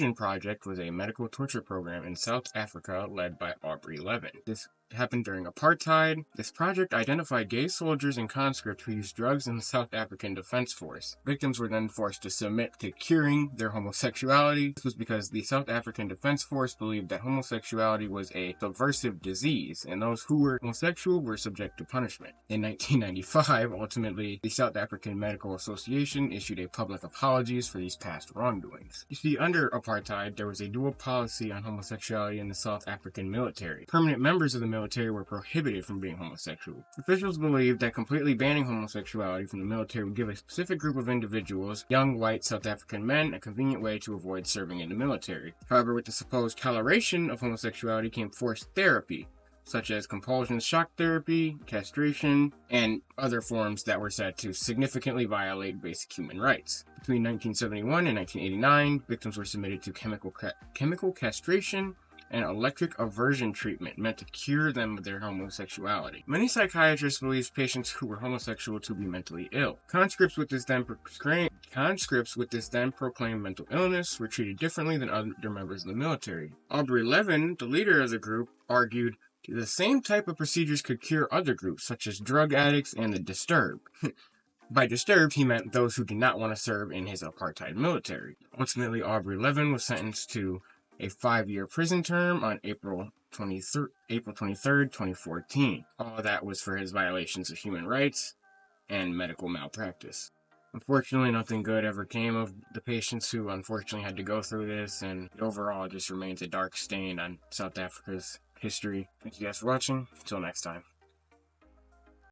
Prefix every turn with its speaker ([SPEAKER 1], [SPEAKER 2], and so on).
[SPEAKER 1] Vision Project was a medical torture program in South Africa led by Aubrey Levin. This happened during apartheid. This project identified gay soldiers and conscripts who used drugs in the South African Defense Force. Victims were then forced to submit to curing their homosexuality. This was because the South African Defense Force believed that homosexuality was a subversive disease, and those who were homosexual were subject to punishment. In 1995, ultimately, the South African Medical Association issued a public apologies for these past wrongdoings. You see, under apartheid, there was a dual policy on homosexuality in the South African military. Permanent members of the military were prohibited from being homosexual. Officials believed that completely banning homosexuality from the military would give a specific group of individuals, young white South African men, a convenient way to avoid serving in the military. However, with the supposed toleration of homosexuality came forced therapy, such as compulsion shock therapy, castration, and other forms that were said to significantly violate basic human rights. Between 1971 and 1989, victims were submitted to chemical castration and electric aversion treatment meant to cure them of their homosexuality. Many psychiatrists believed patients who were homosexual to be mentally ill. Conscripts with this then proclaimed mental illness were treated differently than other members of the military. Aubrey Levin, the leader of the group, argued the same type of procedures could cure other groups, such as drug addicts and the disturbed. By disturbed, he meant those who did not want to serve in his apartheid military. Ultimately, Aubrey Levin was sentenced to a 5-year prison term on April 23rd, 2014. All that was for his violations of human rights and medical malpractice. Unfortunately, nothing good ever came of the patients who unfortunately had to go through this, and overall it just remains a dark stain on South Africa's history. Thank you guys for watching. Until next time.